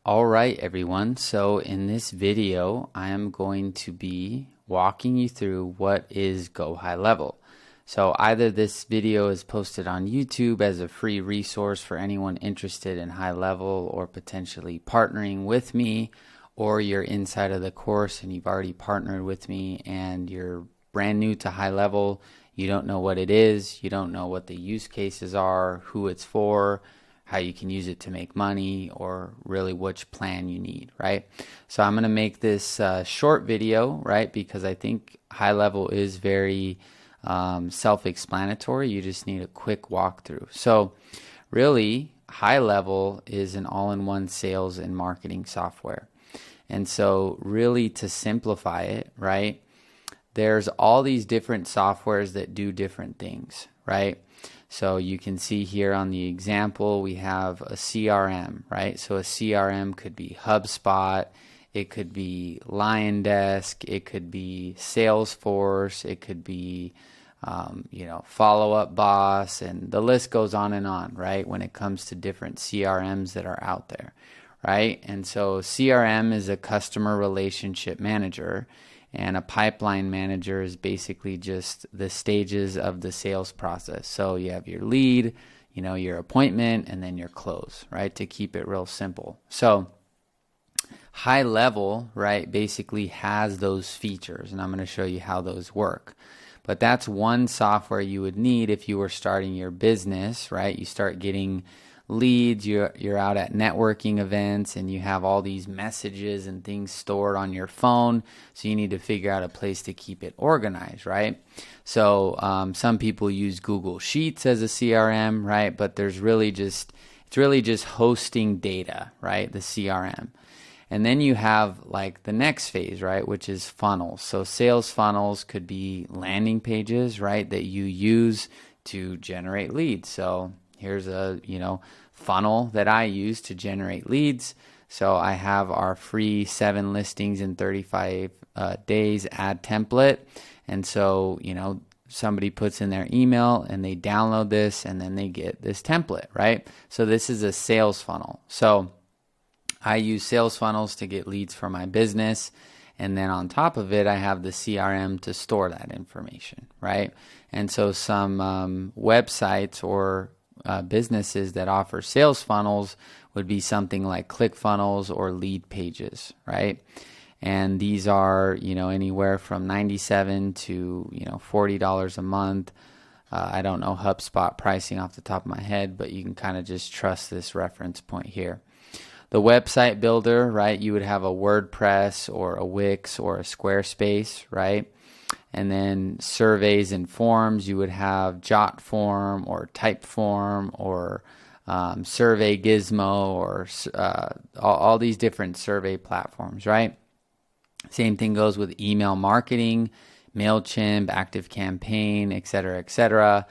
All right, everyone. So in this video, I am going to be walking you through what is GoHighLevel. So either this video is posted on YouTube as a free resource for anyone interested in high level or potentially partnering with me, or you're inside of the course and you've already partnered with me and you're brand new to high level. You don't know what it is. You don't know what the use cases are, who it's for, how you can use it to make money, or really which plan you need, right? So I'm going to make this short video, right? Because I think high level is very self-explanatory. You just need a quick walkthrough. So really, high level is an all-in-one sales and marketing software. And so really to simplify it, right? There's all these different softwares that do different things, right? So you can see here on the example, we have a CRM, right? So a CRM could be HubSpot, it could be LionDesk, it could be Salesforce, it could be, Follow Up Boss, and the list goes on, right? When it comes to different CRMs that are out there, right? And so CRM is a customer relationship manager. And a pipeline manager is basically just the stages of the sales process. So you have your lead, your appointment, and then your close, right? To keep it real simple. So high level, right, basically has those features, and I'm going to show you how those work. But that's one software you would need if you were starting your business, right? You start getting leads, you're out at networking events, and you have all these messages and things stored on your phone, so you need to figure out a place to keep it organized, right? So some people use Google Sheets as a CRM, right? But it's really just hosting data, right? The CRM. And then you have like the next phase, right, which is funnels. So sales funnels could be landing pages, right, that you use to generate leads. So here's a funnel that I use to generate leads. So I have our free 7 listings in 35 days ad template. And so, somebody puts in their email and they download this and then they get this template, right? So this is a sales funnel. So I use sales funnels to get leads for my business. And then on top of it, I have the CRM to store that information, right? And so some websites or businesses that offer sales funnels would be something like ClickFunnels or Lead Pages, right? And these are, anywhere from $97 to, $40 a month. I don't know HubSpot pricing off the top of my head, but you can kind of just trust this reference point here. The website builder, right? You would have a WordPress or a Wix or a Squarespace, right? And then surveys and forms, you would have JotForm or Typeform or Survey Gizmo or all these different survey platforms, right? Same thing goes with email marketing, MailChimp, ActiveCampaign, et cetera,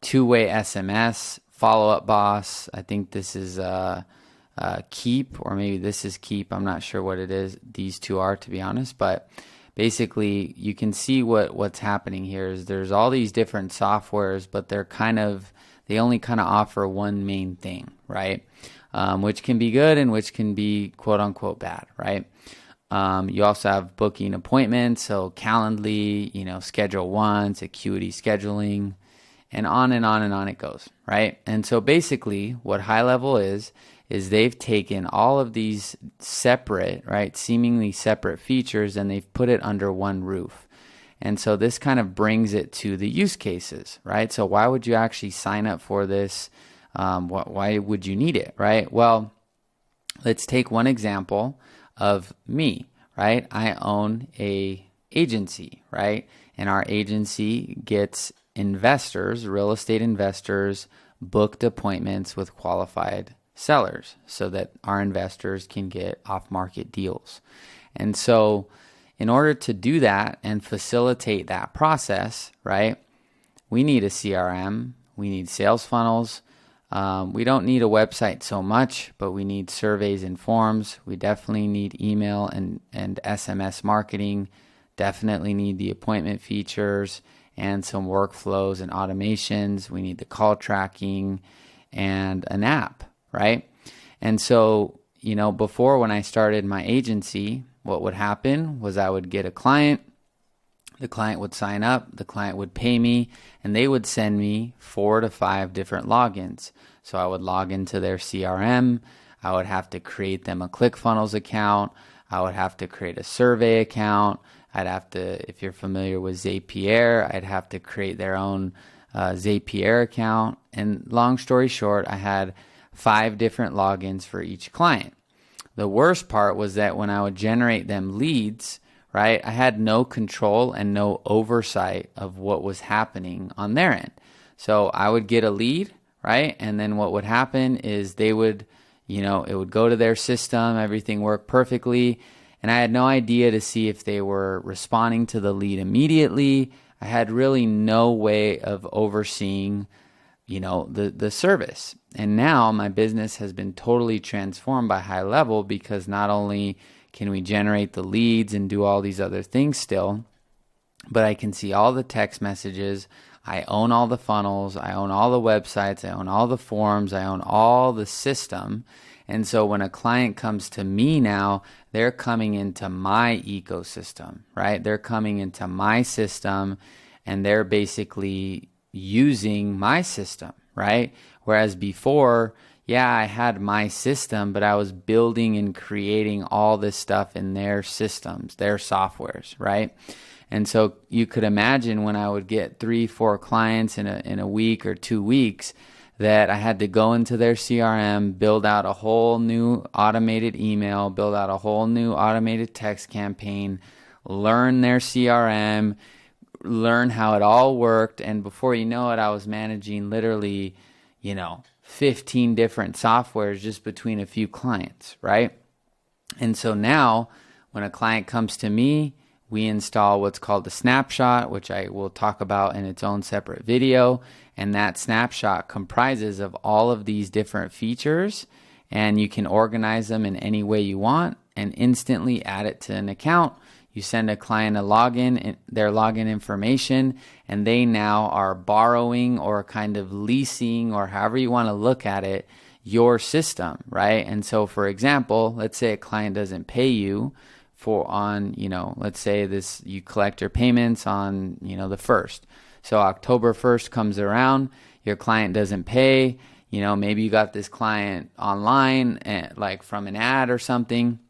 two-way SMS, Follow Up Boss. I think this is Keep, or maybe this is Keep. I'm not sure what it is. These two are, to be honest, but basically you can see what's happening here is there's all these different softwares, but they only kind of offer one main thing, right? Which can be good and which can be quote unquote bad, right? You also have booking appointments, so Calendly, Schedule Once, Acuity Scheduling, and on it goes, right? And so basically what high level is they've taken all of these separate, right, seemingly separate features, and they've put it under one roof. And so this kind of brings it to the use cases, right? So why would you actually sign up for this? Why would you need it, right? Well, let's take one example of me, right? I own a agency, right? And our agency gets investors, real estate investors, booked appointments with qualified sellers so that our investors can get off-market deals. And so in order to do that and facilitate that process, right, we need a CRM, we need sales funnels. We don't need a website so much, but we need surveys and forms. We definitely need email and SMS marketing, definitely need the appointment features and some workflows and automations. We need the call tracking and an app, right? And so, before when I started my agency, what would happen was I would get a client, the client would sign up, the client would pay me, and they would send me 4 to 5 different logins. So I would log into their CRM, I would have to create them a ClickFunnels account, I would have to create a survey account, I'd have to, if you're familiar with Zapier, I'd have to create their own Zapier account. And long story short, I had 5 different logins for each client. The worst part was that when I would generate them leads, right, I had no control and no oversight of what was happening on their end. So I would get a lead, right, and then what would happen is they would, it would go to their system, everything worked perfectly, and I had no idea to see if they were responding to the lead immediately. I had really no way of overseeing the service. And now my business has been totally transformed by GoHighLevel, because not only can we generate the leads and do all these other things still, but I can see all the text messages. I own all the funnels. I own all the websites. I own all the forms. I own all the system. And so when a client comes to me now, they're coming into my ecosystem, right? They're coming into my system and they're basically using my system, right? Whereas before, yeah, I had my system, but I was building and creating all this stuff in their systems, their softwares, right? And so you could imagine when I would get 3-4 clients in a week or 2 weeks, that I had to go into their CRM, build out a whole new automated email, build out a whole new automated text campaign, learn their CRM, learn how it all worked. And before you know it, I was managing literally, 15 different softwares just between a few clients, right? And so now when a client comes to me, we install what's called a snapshot, which I will talk about in its own separate video. And that snapshot comprises of all of these different features, and you can organize them in any way you want and instantly add it to an account. You send a client a login, their login information, and they now are borrowing or kind of leasing, or however you want to look at it, your system, right? And so for example, let's say a client doesn't pay you let's say you collect your payments on, the 1st. So October 1st comes around, your client doesn't pay, maybe you got this client online like from an ad or something,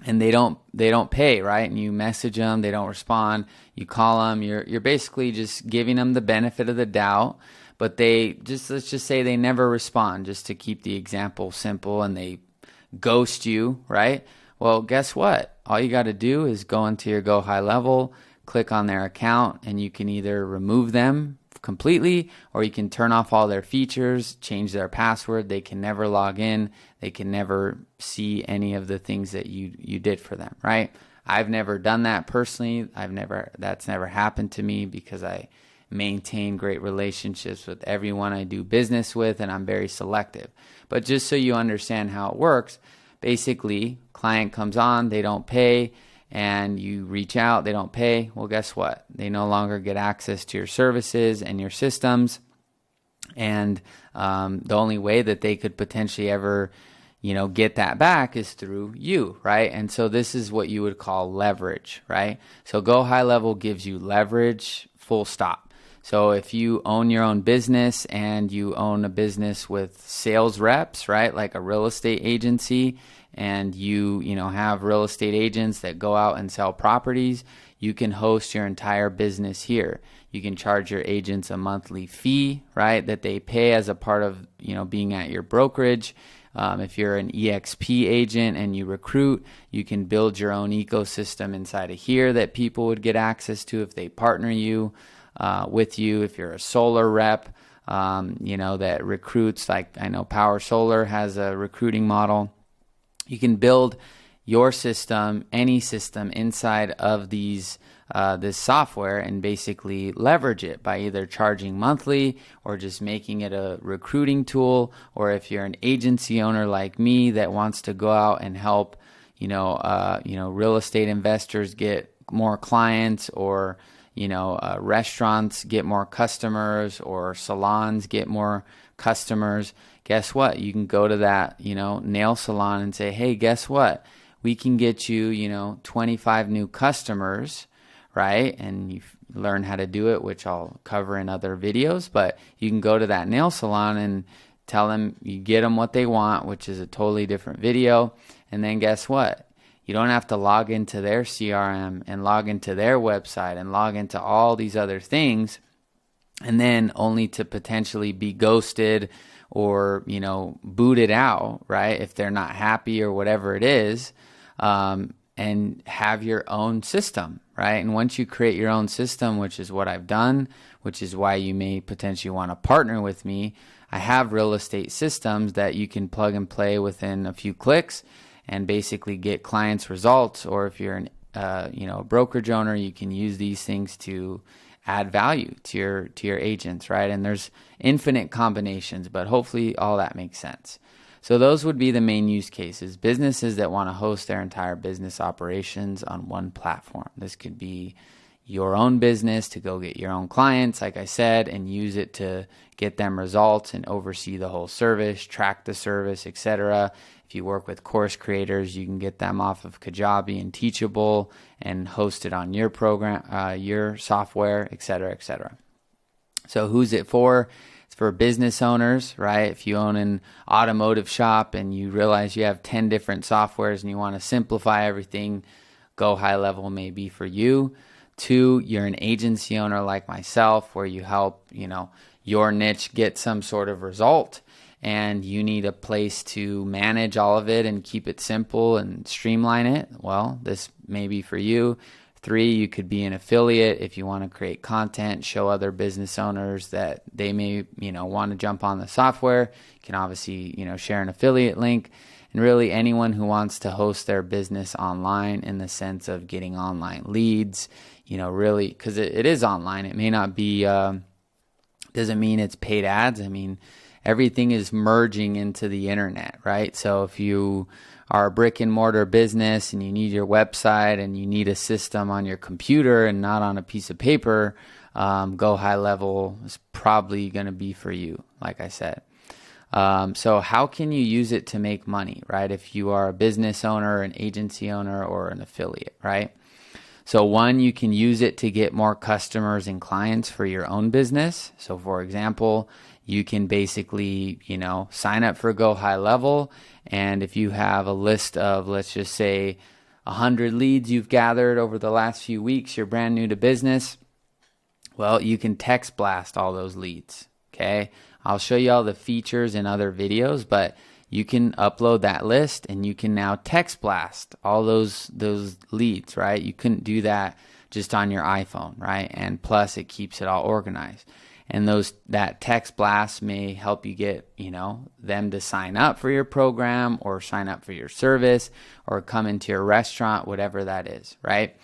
and they don't pay, right? And you message them, they don't respond, you call them, you're basically just giving them the benefit of the doubt, but let's just say they never respond, just to keep the example simple, and they ghost you, right? Well, guess what? All you got to do is go into your GoHighLevel, click on their account, and you can either remove them completely, or you can turn off all their features, change their password. They can never log in. They can never see any of the things that you did for them, right? I've never done that personally. That's never happened to me, because I maintain great relationships with everyone I do business with, and I'm very selective. But just so you understand how it works, basically, client comes on, they don't pay, and you reach out, they don't pay. Well, guess what? They no longer get access to your services and your systems. And the only way that they could potentially ever, get that back is through you, right? And so this is what you would call leverage, right? So GoHighLevel gives you leverage, full stop. So if you own your own business and you own a business with sales reps, right, like a real estate agency, and you have real estate agents that go out and sell properties, you can host your entire business here. You can charge your agents a monthly fee, right, that they pay as a part of being at your brokerage. If you're an EXP agent and you recruit, you can build your own ecosystem inside of here that people would get access to if they partner with you. If you're a solar rep, that recruits, like I know Power Solar has a recruiting model. You can build your system, any system inside of this software, and basically leverage it by either charging monthly or just making it a recruiting tool. Or if you're an agency owner like me that wants to go out and help, real estate investors get more clients, or restaurants get more customers, or salons get more customers, guess what? You can go to that, nail salon and say, hey, guess what? We can get you, 25 new customers, right? And you learn how to do it, which I'll cover in other videos. But you can go to that nail salon and tell them, you get them what they want, which is a totally different video. And then guess what? You don't have to log into their CRM and log into their website and log into all these other things, and then only to potentially be ghosted or, booted out, right? If they're not happy or whatever it is, and have your own system, right? And once you create your own system, which is what I've done, which is why you may potentially want to partner with me, I have real estate systems that you can plug and play within a few clicks and basically get clients results. Or if you're a brokerage owner, you can use these things to add value to your agents, right? And there's infinite combinations, but hopefully all that makes sense. So those would be the main use cases. Businesses that want to host their entire business operations on one platform. This could be your own business to go get your own clients, like I said, and use it to get them results and oversee the whole service, track the service, etc. If you work with course creators, you can get them off of Kajabi and Teachable and host it on your program, your software, etc., etc. So who's it for? It's for business owners, right? If you own an automotive shop and you realize you have 10 different softwares and you want to simplify everything, GoHighLevel may be for you. 2, you're an agency owner like myself where you help, your niche get some sort of result and you need a place to manage all of it and keep it simple and streamline it. Well, this may be for you. 3, you could be an affiliate if you want to create content, show other business owners that they may, want to jump on the software. You can obviously, share an affiliate link. And really anyone who wants to host their business online in the sense of getting online leads, really, because it is online. It may not be, doesn't mean it's paid ads. I mean, everything is merging into the internet, right? So if you are a brick and mortar business and you need your website and you need a system on your computer and not on a piece of paper, GoHighLevel is probably going to be for you, like I said. So how can you use it to make money, right? If you are a business owner, an agency owner, or an affiliate, right? So 1, you can use it to get more customers and clients for your own business. So for example, you can basically, sign up for GoHighLevel. And if you have a list of, let's just say, 100 leads you've gathered over the last few weeks, you're brand new to business, well, you can text blast all those leads, okay? I'll show you all the features in other videos, but you can upload that list and you can now text blast all those leads, right? You couldn't do that just on your iPhone, right? And plus it keeps it all organized. And that text blast may help you get, them to sign up for your program or sign up for your service or come into your restaurant, whatever that is, right?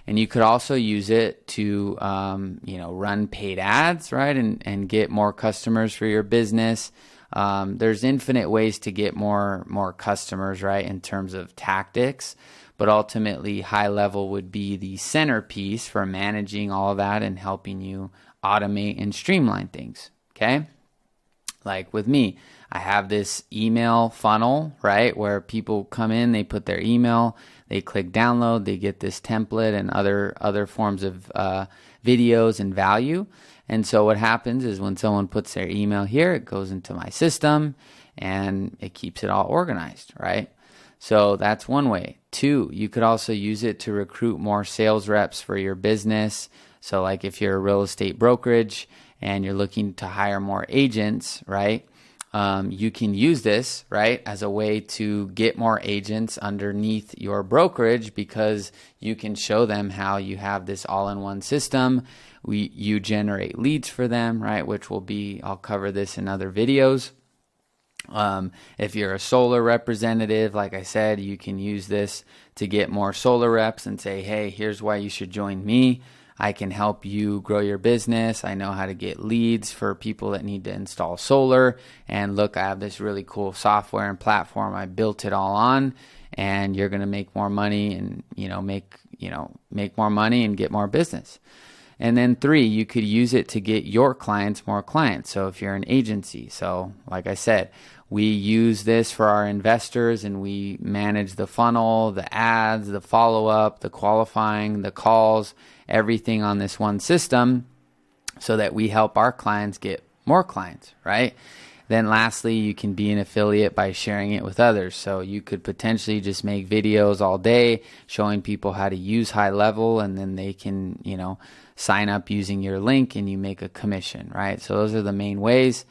And you could also use it to, run paid ads, right? And get more customers for your business. There's infinite ways to get more customers, right? In terms of tactics, but ultimately GoHighLevel would be the centerpiece for managing all of that and helping you automate and streamline things, okay? Like with me, I have this email funnel, right? Where people come in, they put their email, they click download, they get this template and other forms of videos and value. And so what happens is when someone puts their email here, it goes into my system and it keeps it all organized, right? So that's one way. 2, you could also use it to recruit more sales reps for your business. So like if you're a real estate brokerage and you're looking to hire more agents, right? You can use this, right, as a way to get more agents underneath your brokerage because you can show them how you have this all-in-one system. You generate leads for them, right, which I'll cover this in other videos. If you're a solar representative, like I said, you can use this to get more solar reps and say, hey, here's why you should join me. I can help you grow your business. I know how to get leads for people that need to install solar. And look, I have this really cool software and platform. I built it all on, and you're going to make more money and, make more money and get more business. And then 3, you could use it to get your clients more clients. So if you're an agency, so like I said, we use this for our investors and we manage the funnel, the ads, the follow-up, the qualifying, the calls, everything on this one system so that we help our clients get more clients, right? Then lastly, you can be an affiliate by sharing it with others. So you could potentially just make videos all day showing people how to use HighLevel, and then they can, sign up using your link and you make a commission, right? So those are the main ways.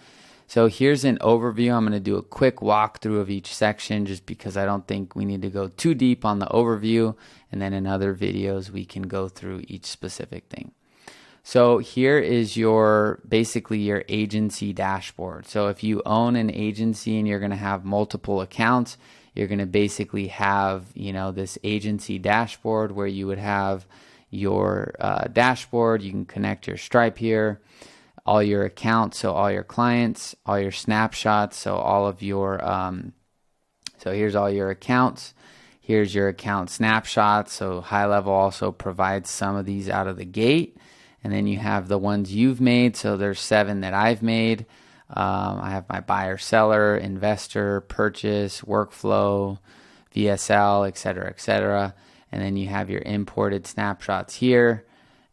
So here's an overview. I'm going to do a quick walkthrough of each section just because I don't think we need to go too deep on the overview. And then in other videos, we can go through each specific thing. So here is basically your agency dashboard. So if you own an agency and you're going to have multiple accounts, you're going to basically have, this agency dashboard where you would have your dashboard. You can connect your Stripe here, all your accounts, so all your clients, all your snapshots, so all of your, so here's all your accounts. Here's your account snapshots. So HighLevel also provides some of these out of the gate. And then you have the ones you've made. So there's 7 that I've made. I have my buyer, seller, investor, purchase, workflow, VSL, etc., etc. And then you have your imported snapshots here.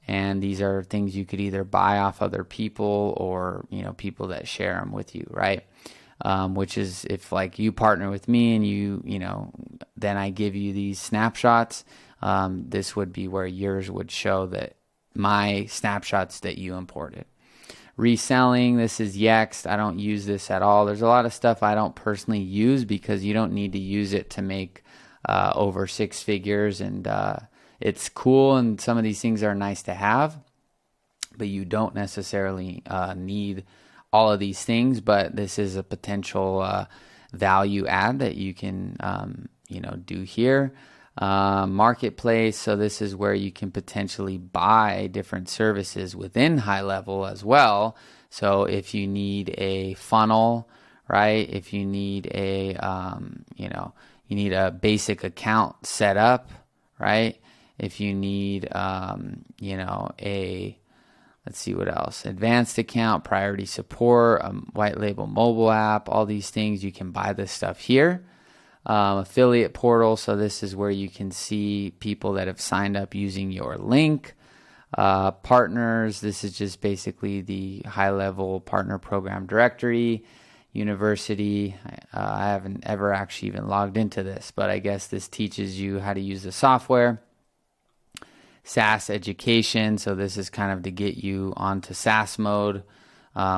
And these are things you could either buy off other people or, people that share them with you, right? Which is if like you partner with me and then I give you these snapshots, this would be where yours would show that my snapshots that you imported. Reselling, this is Yext. I don't use this at all. There's a lot of stuff I don't personally use because you don't need to use it to make over 6 figures, and it's cool, and some of these things are nice to have, but you don't necessarily need all of these things. But this is a potential value add that you can do here. Marketplace, so this is where you can potentially buy different services within HighLevel as well. So if you need a funnel, right? If you need a you need a basic account set up, right? If you need let's see what else, advanced account, priority support, white label mobile app, all these things, you can buy this stuff here. Affiliate portal, so this is where you can see people that have signed up using your link. Partners, this is just basically the HighLevel partner program directory. University, I haven't ever actually even logged into this, but I guess this teaches you how to use the software. SaaS education, so this is kind of to get you onto SaaS mode,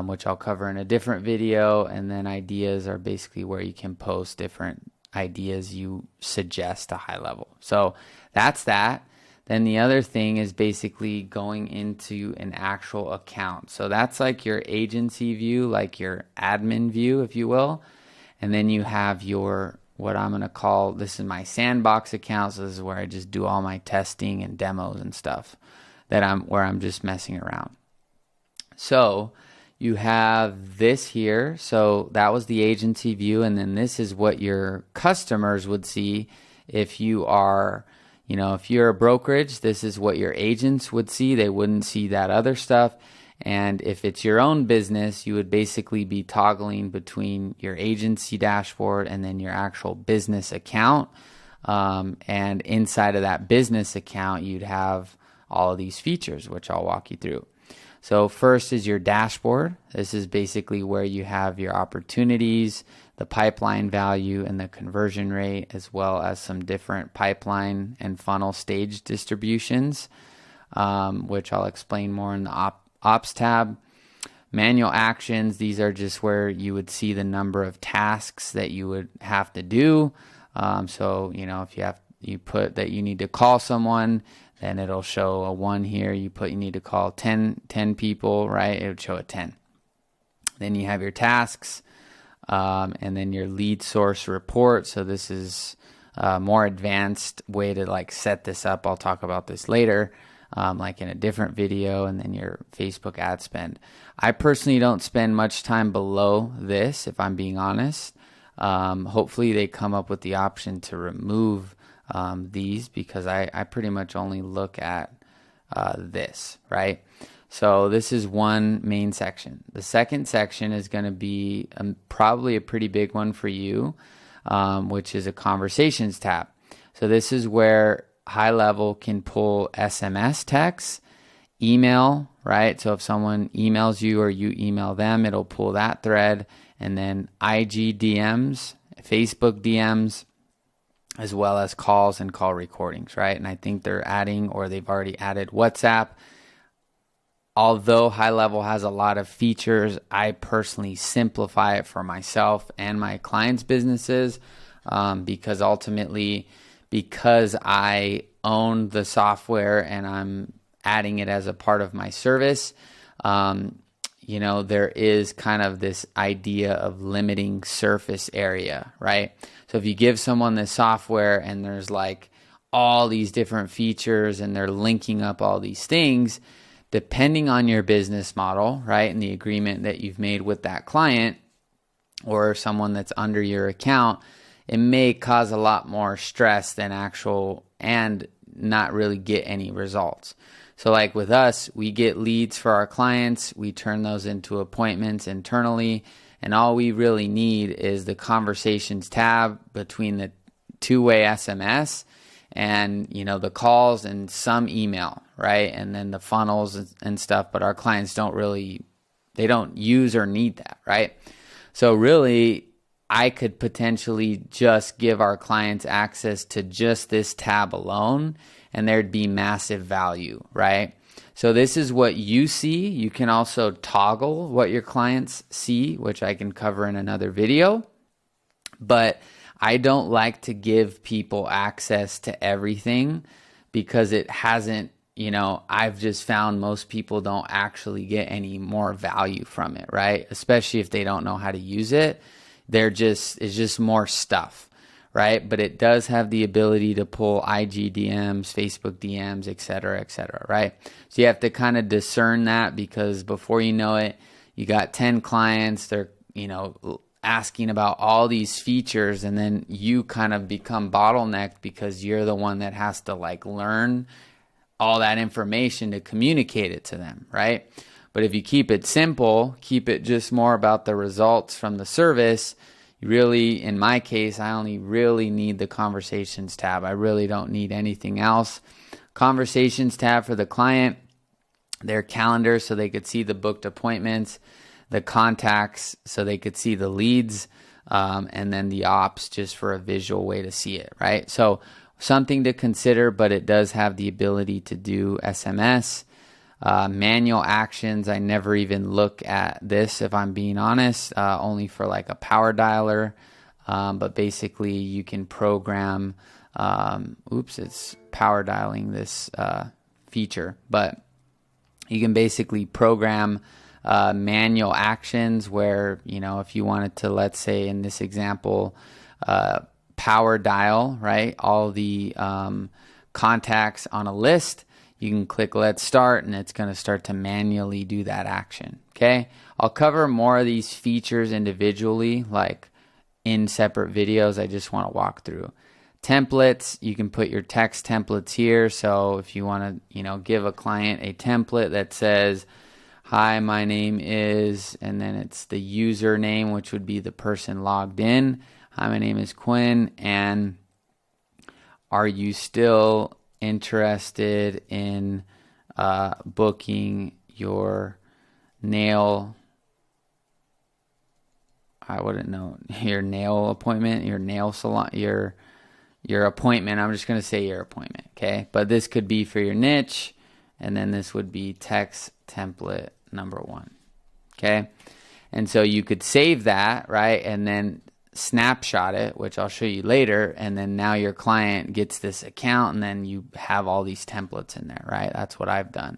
which I'll cover in a different video. And then ideas are basically where you can post different ideas you suggest to HighLevel. So that's that. Then the other thing is basically going into an actual account. So that's like your agency view, like your admin view, if you will. And then you have your, what I'm going to call, this is my sandbox account. So this is where I just do all my testing and demos and stuff where I'm just messing around. So you have this here. So that was the agency view. And then this is what your customers would see if you are, if you're a brokerage, this is what your agents would see. They wouldn't see that other stuff. And if it's your own business, you would basically be toggling between your agency dashboard and then your actual business account. And inside of that business account, you'd have all of these features, which I'll walk you through. So first is your dashboard. This is basically where you have your opportunities, the pipeline value, and the conversion rate, as well as some different pipeline and funnel stage distributions, which I'll explain more in the Ops tab. Manual actions, these are just where you would see the number of tasks that you would have to do. So, if you put that you need to call someone, then it'll show a 1 here. You need to call 10 people, right? It would show a 10. Then you have your tasks, and then your lead source report. So this is a more advanced way to set this up. I'll talk about this later, in a different video. And then your Facebook ad spend. I personally don't spend much time below this, if I'm being honest. Hopefully they come up with the option to remove these, because I pretty much only look at this, right? So this is one main section. The second section is going to be probably a pretty big one for you, which is a conversations tab. So this is where GoHighLevel can pull SMS texts, email, right? So if someone emails you or you email them, it'll pull that thread, and then IG DMs, Facebook DMs, as well as calls and call recordings, right? And I think they're adding, or they've already added, WhatsApp. Although GoHighLevel has a lot of features, I personally simplify it for myself and my clients' businesses, because ultimately, because I own the software and I'm adding it as a part of my service, there is kind of this idea of limiting surface area, right? So if you give someone this software and there's like all these different features and they're linking up all these things, depending on your business model, right, and the agreement that you've made with that client or someone that's under your account, it may cause a lot more stress than actual, and not really get any results. So like with us, we get leads for our clients, we turn those into appointments internally, and all we really need is the conversations tab between the two-way SMS and the calls and some email, right? And then the funnels and stuff, but our clients they don't use or need that, right? So really, I could potentially just give our clients access to just this tab alone, and there'd be massive value, right? So this is what you see. You can also toggle what your clients see, which I can cover in another video. But I don't like to give people access to everything, because it hasn't, I've just found most people don't actually get any more value from it, right? Especially if they don't know how to use it. It's just more stuff, right? But it does have the ability to pull IG DMs, Facebook DMs, et cetera, right? So you have to kind of discern that, because before you know it, you got 10 clients, they're, asking about all these features, and then you kind of become bottlenecked because you're the one that has to learn all that information to communicate it to them, right? But if you keep it simple, keep it just more about the results from the service, you really, in my case, I only really need the conversations tab. I really don't need anything else. Conversations tab for the client, their calendar so they could see the booked appointments, the contacts so they could see the leads, and then the ops just for a visual way to see it, right? So something to consider, but it does have the ability to do SMS. Manual actions, I never even look at this, if I'm being honest, only for like a power dialer. But basically you can program, it's power dialing this feature, but you can basically program manual actions where, if you wanted to, let's say in this example, power dial, right, all the contacts on a list, you can click let's start, and it's going to start to manually do that action. Okay, I'll cover more of these features individually, like in separate videos. I just want to walk through templates. You can put your text templates here. So if you want to, give a client a template that says, hi, my name is, and then it's the username, which would be the person logged in. Hi, my name is Quinn, and are you still interested in booking your nail, I wouldn't know, your nail appointment, your nail salon, your appointment. I'm just going to say your appointment, okay? But this could be for your niche, and then this would be text template number 1, okay? And so you could save that, right? And then snapshot it, which I'll show you later, and then now your client gets this account, and then you have all these templates in there, right? That's what I've done.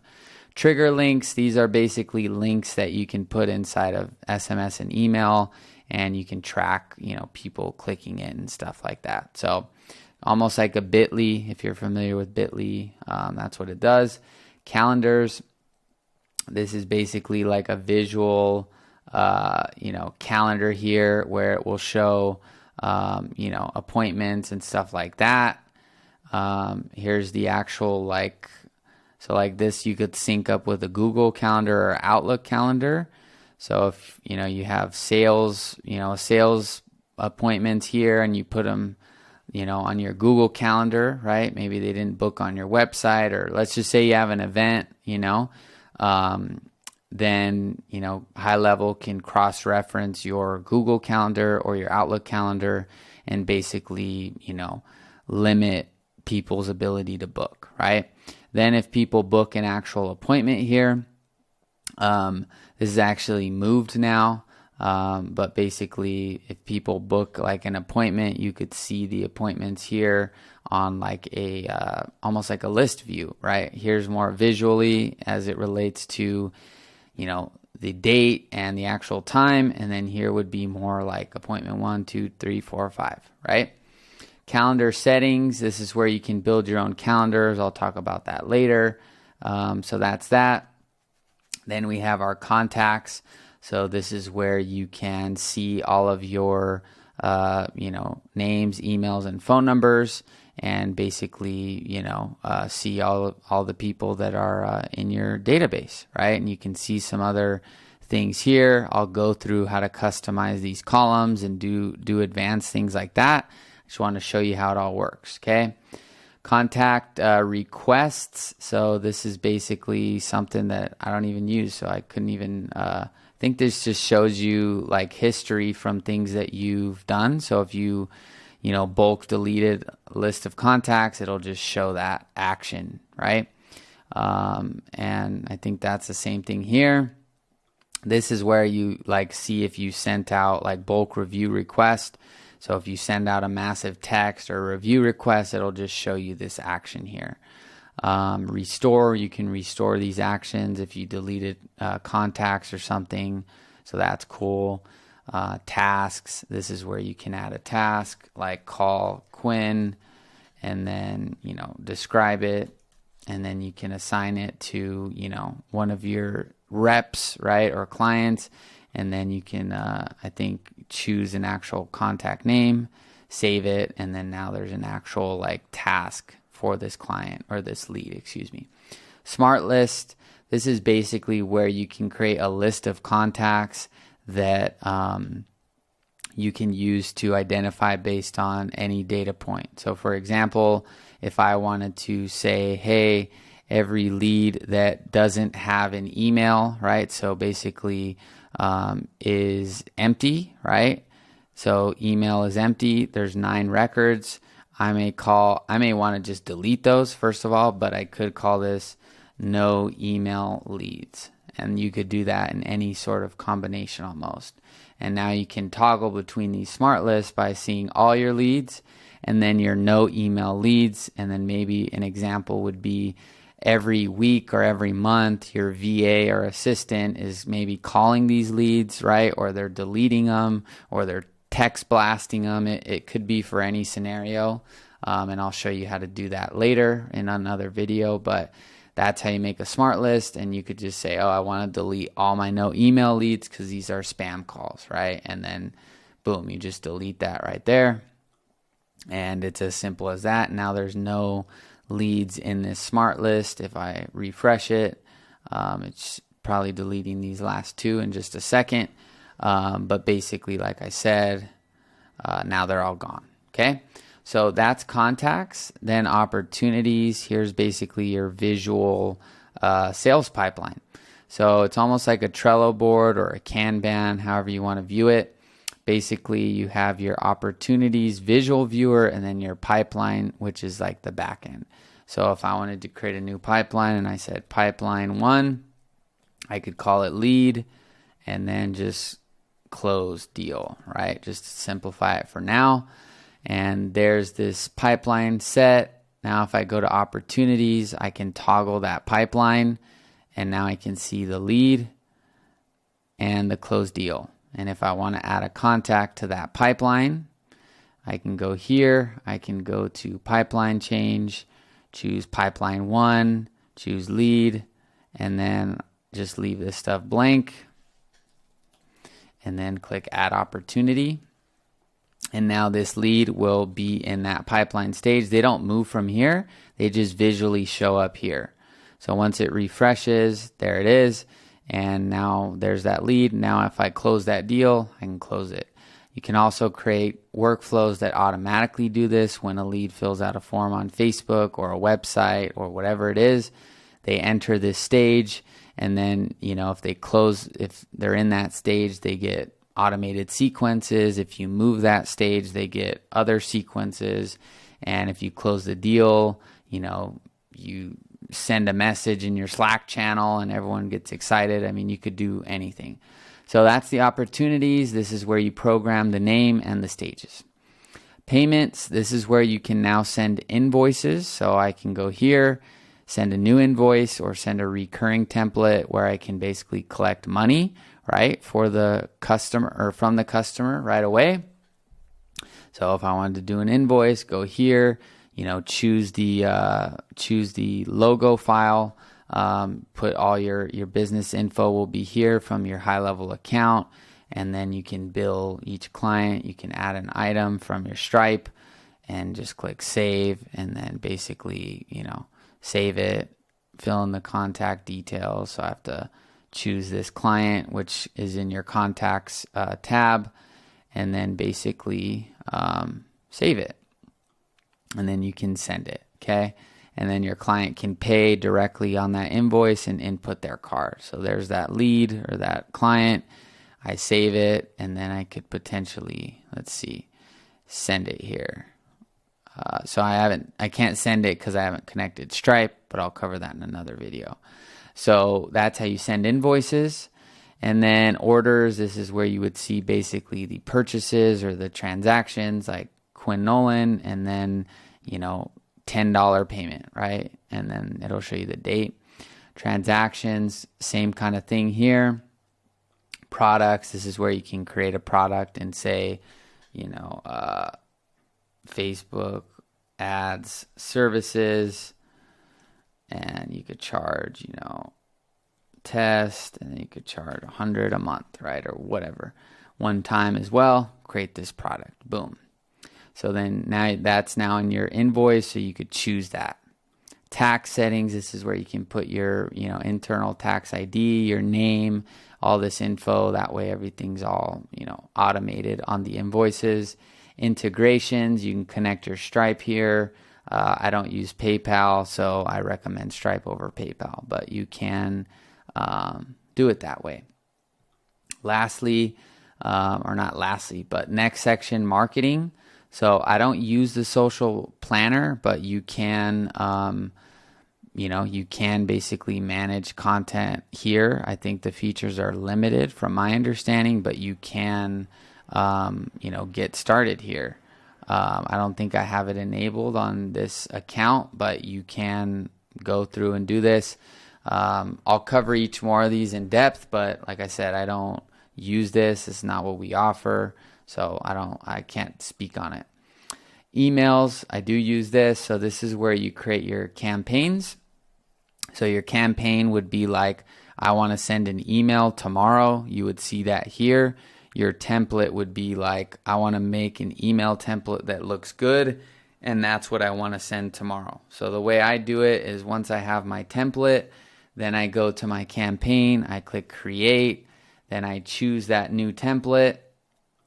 Trigger links, these are basically links that you can put inside of SMS and email, and you can track, people clicking it and stuff like that. So almost like a Bitly, if you're familiar with Bitly, that's what it does. Calendars, this is basically like a visual calendar here where it will show, appointments and stuff like that. Here's the actual So like this, you could sync up with a Google Calendar or Outlook calendar. So if you have sales, sales appointments here, and you put them, on your Google Calendar, right? Maybe they didn't book on your website, or let's just say you have an event, then GoHighLevel can cross-reference your Google Calendar or your Outlook calendar and basically limit people's ability to book, right? Then if people book an actual appointment here, this is actually moved now, but basically if people book like an appointment, you could see the appointments here on like a almost like a list view, right? Here's more visually as it relates to the date and the actual time, and then here would be more like appointment 1, 2, 3, 4, 5, right? Calendar settings, this is where you can build your own calendars. I'll talk about that later. So that's that. Then we have our contacts. So this is where you can see all of your names, emails, and phone numbers, and basically see all the people that are in your database, right? And you can see some other things here. I'll go through how to customize these columns and do advanced things like that. I just want to show you how it all works, okay? Contact requests. So this is basically something that I don't even use, so I couldn't even I think this just shows you like history from things that you've done. So if you bulk deleted a list of contacts, it'll just show that action, right? And I think that's the same thing here. This is where you like see if you sent out like bulk review request. So if you send out a massive text or review request, it'll just show you this action here. Restore, you can restore these actions if you deleted contacts or something. So that's cool. Tasks, this is where you can add a task like call Quinn and then describe it, and then you can assign it to one of your reps, right, or clients, and then you can I think choose an actual contact name, save it, and then now there's an actual like task for this client or this lead, excuse me. Smart list, this is basically where you can create a list of contacts that you can use to identify based on any data point. So for example, if I wanted to say, hey, every lead that doesn't have an email, right? So basically is empty, right? So email is empty. There's 9 records. I may want to just delete those first of all, but I could call this no email leads. And you could do that in any sort of combination almost. And now you can toggle between these smart lists by seeing all your leads and then your no email leads. And then maybe an example would be every week or every month, your VA or assistant is maybe calling these leads, right? Or they're deleting them, or they're text blasting them. It could be for any scenario. And I'll show you how to do that later in another video, but that's how you make a smart list. And you could just say, oh, I want to delete all my no email leads because these are spam calls, right? And then boom, you just delete that right there. And it's as simple as that. Now there's no leads in this smart list. If I refresh it, it's probably deleting these last 2 in just a second. But basically, like I said, now they're all gone. Okay. So that's contacts. Then opportunities. Here's basically your visual sales pipeline. So it's almost like a Trello board or a Kanban, however you want to view it. Basically, you have your opportunities visual viewer and then your pipeline, which is like the back end. So if I wanted to create a new pipeline and I said pipeline 1, I could call it lead and then just close deal, right? Just to simplify it for now. And there's this pipeline set. Now if I go to opportunities, I can toggle that pipeline, and now I can see the lead and the close deal. And if I want to add a contact to that pipeline, I can go here. I can go to pipeline change, choose pipeline 1, choose lead, and then just leave this stuff blank. And then click add opportunity. And now this lead will be in that pipeline stage. They don't move from here. They just visually show up here. So once it refreshes, there it is. And now there's that lead. Now if I close that deal, I can close it. You can also create workflows that automatically do this when a lead fills out a form on Facebook or a website or whatever it is. They enter this stage, and then, if they close, if they're in that stage, they get automated sequences. If you move that stage, they get other sequences. And if you close the deal, you send a message in your Slack channel and everyone gets excited. I mean, you could do anything. So that's the opportunities. This is where you program the name and the stages. Payments, this is where you can now send invoices. So I can go here, send a new invoice, or send a recurring template where I can basically collect money, right, for the customer or from the customer right away. So if I wanted to do an invoice, go here, choose the logo file. Put all your business info will be here from your HighLevel account, and then you can bill each client. You can add an item from your Stripe and just click save, and then basically, save it, fill in the contact details. So I have to choose this client, which is in your contacts tab, and then basically save it, and then you can send it, okay? And then your client can pay directly on that invoice and input their card. So there's that lead or that client. I save it, and then I could potentially, send it here. So I can't send it because I haven't connected Stripe, but I'll cover that in another video. So that's how you send invoices. And then orders, this is where you would see basically the purchases or the transactions like Quinn Nolan, and then, $10 payment, right? And then it'll show you the date. Transactions, same kind of thing here. Products, this is where you can create a product and say, Facebook ads services, and you could charge, test, and then you could charge $100 a month, right? Or whatever. One time as well, create this product, boom. So then now that's now in your invoice, so you could choose that. Tax settings, this is where you can put your, internal tax ID, your name, all this info. That way everything's all, automated on the invoices. Integrations, you can connect your Stripe here. I don't use PayPal, so I recommend Stripe over PayPal, but you can do it that way. Lastly, or not lastly, but next section, marketing. So I don't use the social planner, but you can, you can basically manage content here. I think the features are limited from my understanding, but you can, get started here. I don't think I have it enabled on this account, but you can go through and do this. I'll cover each more of these in depth, but like I said, I don't use this. It's not what we offer. So I can't speak on it. Emails, I do use this. So this is where you create your campaigns. So your campaign would be like, I want to send an email tomorrow. You would see that here. Your template would be like, I want to make an email template that looks good, and that's what I want to send tomorrow. So the way I do it is once I have my template, then I go to my campaign, I click create, then I choose that new template,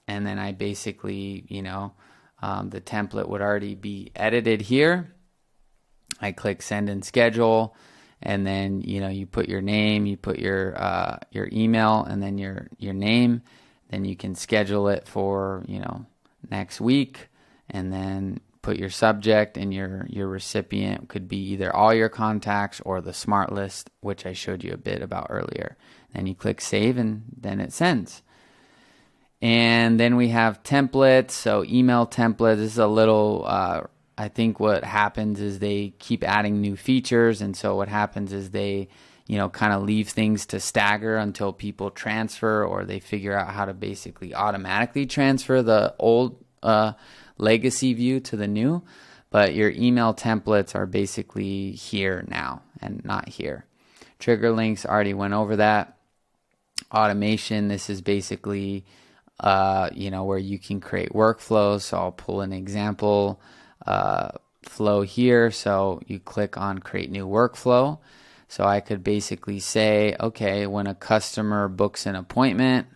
and then I basically, the template would already be edited here. I click send and schedule, and then, you put your name, you put your email, and then your name. Then you can schedule it for, next week, and then put your subject, and your recipient could be either all your contacts or the smart list, which I showed you a bit about earlier. Then you click save, and then it sends. And then we have templates. So email templates, this is a little, I think what happens is they keep adding new features. And so what happens is they, kind of leave things to stagger until people transfer, or they figure out how to basically automatically transfer the old legacy view to the new. But your email templates are basically here now and not here. Trigger links, already went over that. Automation, this is basically where you can create workflows. So I'll pull an example flow here. So you click on create new workflow. So I could basically say, okay, when a customer books an appointment,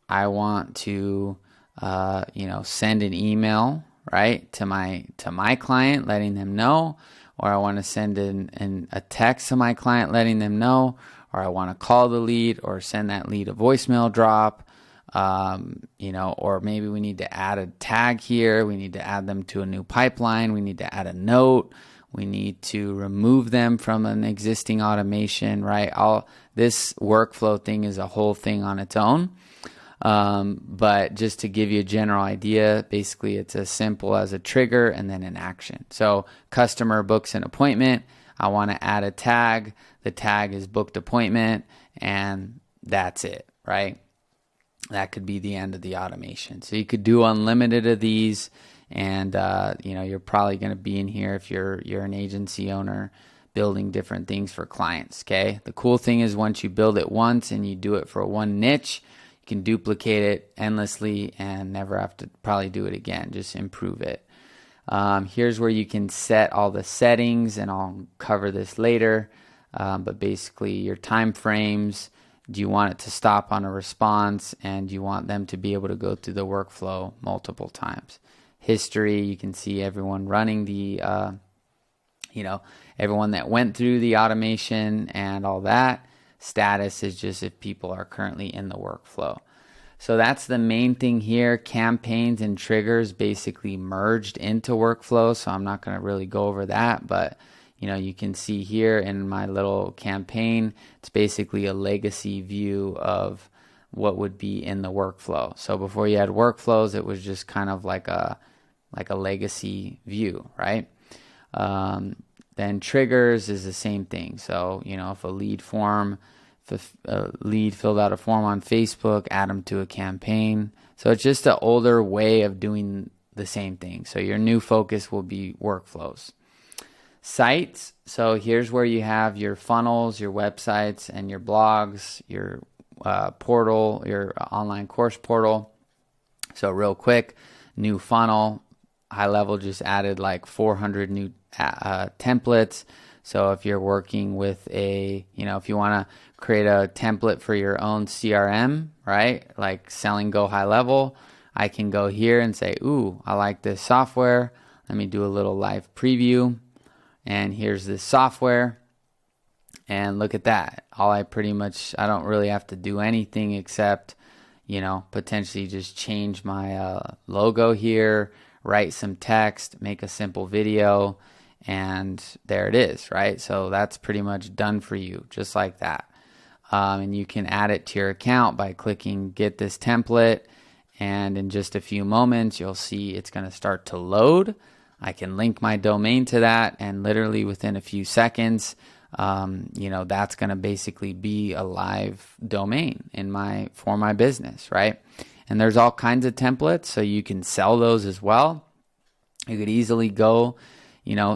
I want to, send an email, right, to my client, letting them know, or I want to send a text to my client, letting them know, or I want to call the lead or send that lead a voicemail drop, or maybe we need to add a tag here. We need to add them to a new pipeline. We need to add a note. We need to remove them from an existing automation, right? All this workflow thing is a whole thing on its own. But just to give you a general idea, basically it's as simple as a trigger and then an action. So customer books an appointment. I want to add a tag. The tag is booked appointment, and that's it, right? That could be the end of the automation. So you could do unlimited of these, and you're probably going to be in here if you're an agency owner building different things for clients. Okay. The cool thing is once you build it once and you do it for one niche, you can duplicate it endlessly and never have to probably do it again. Just improve it. Here's where you can set all the settings, and I'll cover this later. But basically your time frames. Do you want it to stop on a response, and do you want them to be able to go through the workflow multiple times? History, you can see everyone running the, everyone that went through the automation and all that. Status is just if people are currently in the workflow. So that's the main thing here. Campaigns and triggers basically merged into workflow. So I'm not going to really go over that, but you can see here in my little campaign, it's basically a legacy view of what would be in the workflow. So before you had workflows, it was just kind of like a legacy view, right? Then triggers is the same thing. So, if a lead filled out a form on Facebook, add them to a campaign. So it's just an older way of doing the same thing. So your new focus will be workflows. Sites. So here's where you have your funnels, your websites, and your blogs, your portal, your online course portal. So real quick, new funnel. GoHighLevel just added like 400 new templates. So if you're working with if you want to create a template for your own CRM, right? Like selling GoHighLevel, I can go here and say, ooh, I like this software. Let me do a little live preview. And here's this software. And look at that. I don't really have to do anything except, potentially just change my logo here, write some text, make a simple video, and there it is, right? So that's pretty much done for you, just like that. And you can add it to your account by clicking get this template, and in just a few moments you'll see it's going to start to load. I can link my domain to that, and literally within a few seconds, that's going to basically be a live domain for my business, right? And there's all kinds of templates, so you can sell those as well. You could easily go,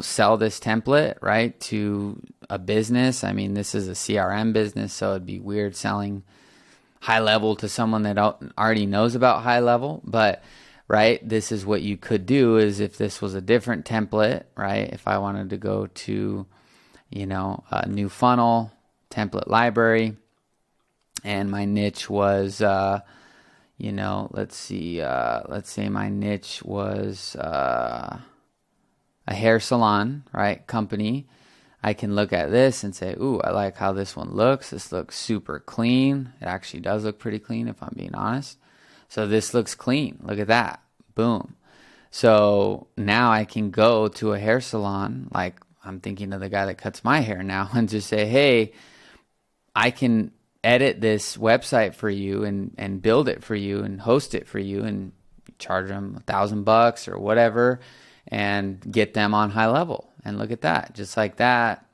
sell this template, right, to a business. I mean, this is a CRM business, so it'd be weird selling GoHighLevel to someone that already knows about GoHighLevel, but right, this is what you could do is if this was a different template, right, if I wanted to go to, a new funnel, template library, and my niche was, let's say my niche was a hair salon, right, company. I can look at this and say, ooh, I like how this one looks. This looks super clean. It actually does look pretty clean if I'm being honest. So this looks clean. Look at that. Boom. So now I can go to a hair salon, like I'm thinking of the guy that cuts my hair now, and just say, hey, I can edit this website for you and build it for you and host it for you and charge them $1,000 or whatever and get them on GoHighLevel. And look at that. Just like that,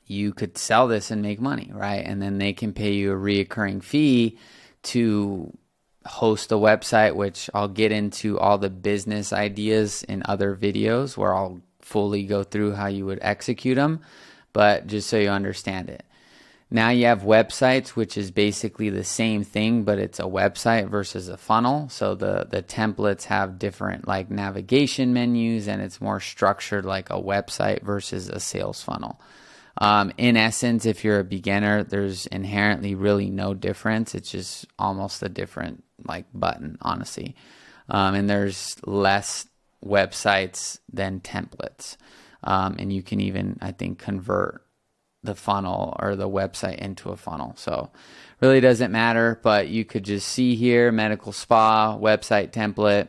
you could sell this and make money, right? And then they can pay you a reoccurring fee to host a website, which I'll get into all the business ideas in other videos where I'll fully go through how you would execute them, but just so you understand it. Now you have websites, which is basically the same thing, but it's a website versus a funnel. So the templates have different like navigation menus, and it's more structured like a website versus a sales funnel. In essence, if you're a beginner, there's inherently really no difference. It's just almost a different like button, honestly. And there's less websites than templates. And you can even, I think, convert the funnel or the website into a funnel. So really doesn't matter, but you could just see here, medical spa, website template.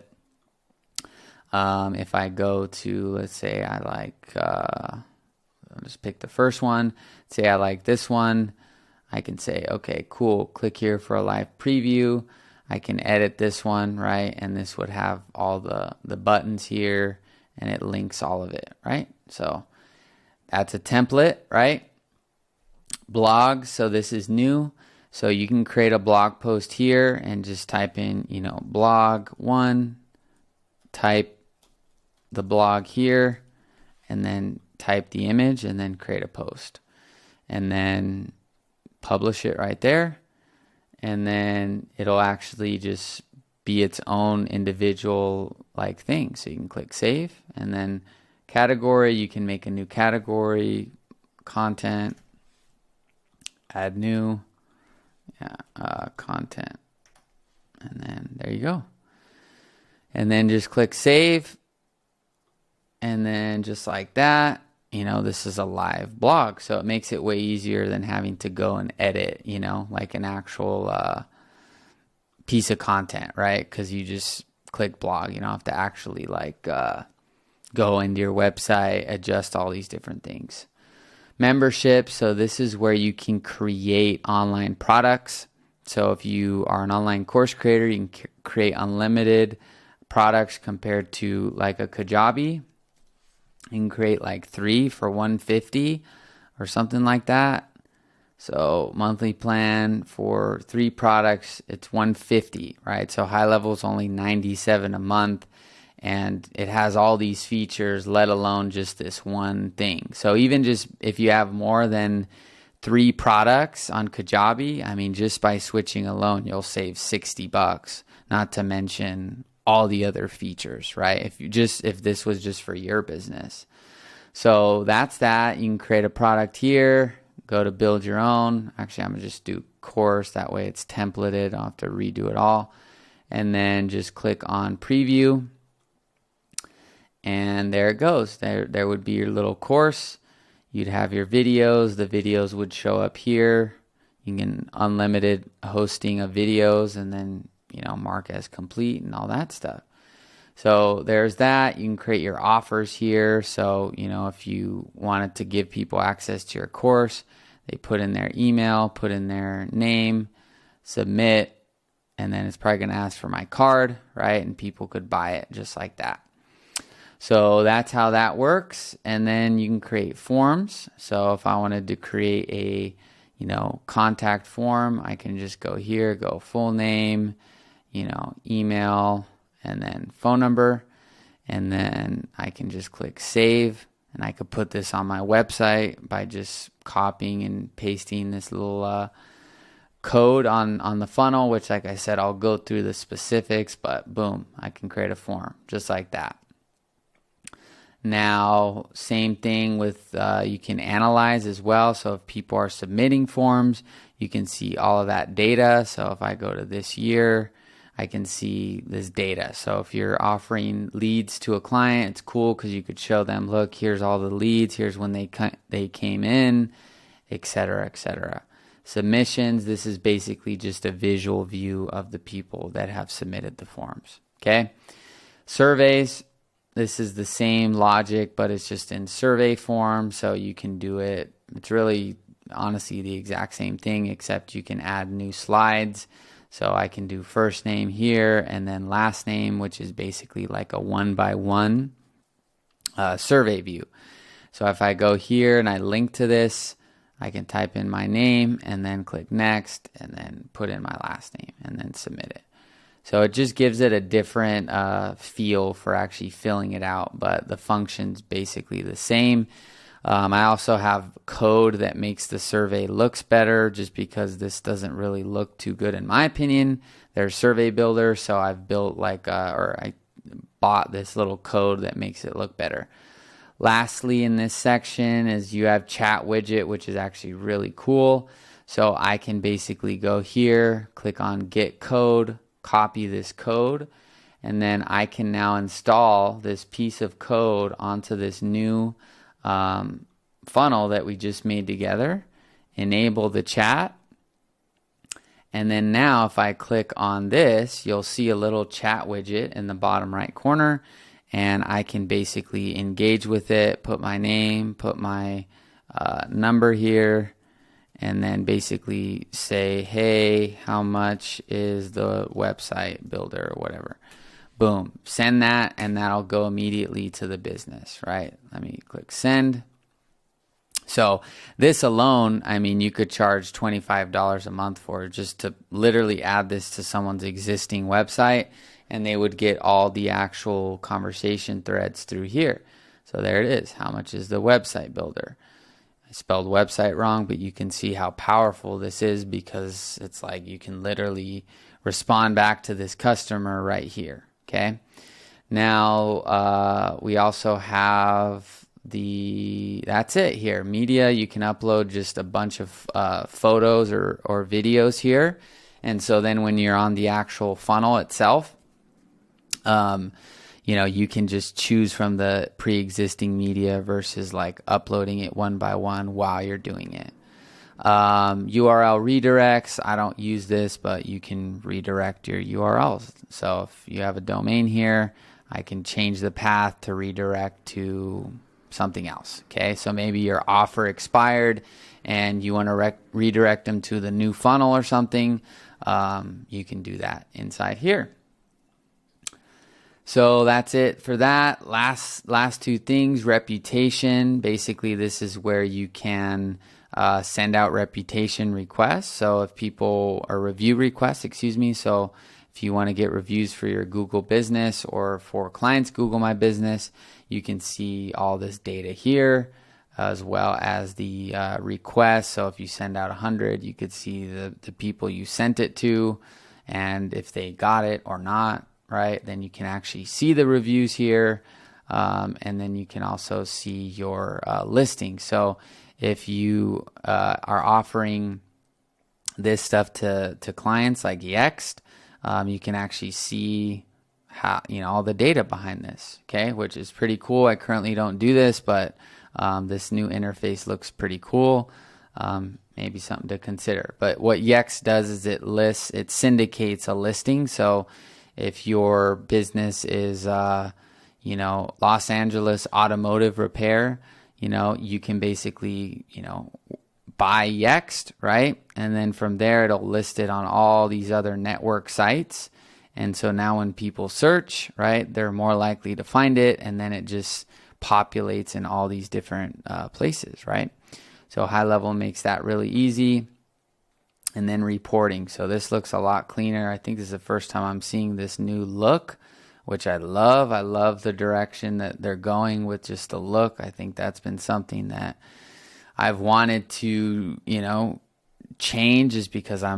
If I go to, let's say I like, I'll just pick the first one, say I like this one. I can say, okay, cool, click here for a live preview. I can edit this one, right? And this would have all the buttons here, and it links all of it, right? So that's a template, right? Blog, so this is new. So you can create a blog post here and just type in, blog one, type the blog here, and then type the image and then create a post. And then publish it right there. And then it'll actually just be its own individual like thing. So you can click save, and then category, you can make a new category, content, add new, content, and then there you go. And then just click save, and then just like that, this is a live blog. So it makes it way easier than having to go and edit, like an actual piece of content, right? Because you just click blog. You don't have to actually go into your website, adjust all these different things. Membership, so this is where you can create online products. So if you are an online course creator, you can create unlimited products compared to like a Kajabi. You can create like 3 for $150 or something like that. So monthly plan for 3 products, it's $150, right? So HighLevel is only $97 a month, and it has all these features, let alone just this one thing. So even just if you have more than 3 products on Kajabi, I mean, just by switching alone, you'll save $60, not to mention all the other features, right? If this was just for your business. So that's that. You can create a product here, go to build your own. Actually, I'm gonna just do course. That way it's templated. I'll have to redo it all. And then just click on preview. And there it goes. There would be your little course. You'd have your videos. The videos would show up here. You can unlimited hosting of videos, and then mark as complete and all that stuff. So there's that. You can create your offers here. So, if you wanted to give people access to your course, they put in their email, put in their name, submit, and then it's probably going to ask for my card, right? And people could buy it just like that. So that's how that works. And then you can create forms. So if I wanted to create a, contact form, I can just go here, go full name, email, and then phone number. And then I can just click save, and I could put this on my website by just copying and pasting this little code on the funnel, which, like I said, I'll go through the specifics, but boom, I can create a form just like that. Now, same thing with, you can analyze as well. So if people are submitting forms, you can see all of that data. So if I go to this year, I can see this data. So if you're offering leads to a client, it's cool because you could show them, look, here's all the leads, here's when they came in, etc., etc. Submissions, this is basically just a visual view of the people that have submitted the forms. Okay. Surveys, this is the same logic, but it's just in survey form. So you can do it. It's really honestly the exact same thing, except you can add new slides. So I can do first name here and then last name, which is basically like a 1-by-1 survey view. So if I go here and I link to this, I can type in my name and then click next and then put in my last name and then submit it. So it just gives it a different feel for actually filling it out, but the function's basically the same. I also have code that makes the survey looks better just because this doesn't really look too good in my opinion. There's Survey Builder, so I've built I bought this little code that makes it look better. Lastly, in this section is you have chat widget, which is actually really cool. So I can basically go here, click on get code, copy this code, and then I can now install this piece of code onto this new funnel that we just made together, enable the chat. And then now if I click on this, you'll see a little chat widget in the bottom right corner, and I can basically engage with it, put my name, put my number here, and then basically say, hey, how much is the website builder or whatever. Boom, send that, and that'll go immediately to the business, right? Let me click send. So this alone, I mean, you could charge $25 a month for just to literally add this to someone's existing website, and they would get all the actual conversation threads through here. So there it is. How much is the website builder? I spelled website wrong, but you can see how powerful this is, because it's like you can literally respond back to this customer right here. Okay. Now we also have that's it here. Media, you can upload just a bunch of photos or videos here. And so then when you're on the actual funnel itself, you know, you can just choose from the pre-existing media versus like uploading it one by one while you're doing it. URL redirects, I don't use this, but you can redirect your URLs. So if you have a domain here, I can change the path to redirect to something else. Okay, so maybe your offer expired and you want to redirect them to the new funnel or something. You can do that inside here. So that's it for that. Last two things, reputation. Basically, this is where you can send out reputation requests. So if people, or review requests, excuse me. So if you want to get reviews for your Google business or for clients Google My Business, you can see all this data here, as well as the request. So if you send out 100, you could see the people you sent it to and if they got it or not. Right, then you can actually see the reviews here, and then you can also see your listing. So if you are offering this stuff to clients like Yext, you can actually see how, you know, all the data behind this. Okay, which is pretty cool. I currently don't do this, but this new interface looks pretty cool. Maybe something to consider. But what Yext does is it syndicates a listing. So if your business is, you know, Los Angeles automotive repair, you know, you can basically, you know, buy Yext, right? And then from there, it'll list it on all these other network sites. And so now when people search, right, they're more likely to find it. And then it just populates in all these different places, right? So GoHighLevel makes that really easy. And then reporting. So this looks a lot cleaner. I think this is the first time I'm seeing this new look, which I love. I love the direction that they're going with just the look. I think that's been something that I've wanted to, you know, change, is because I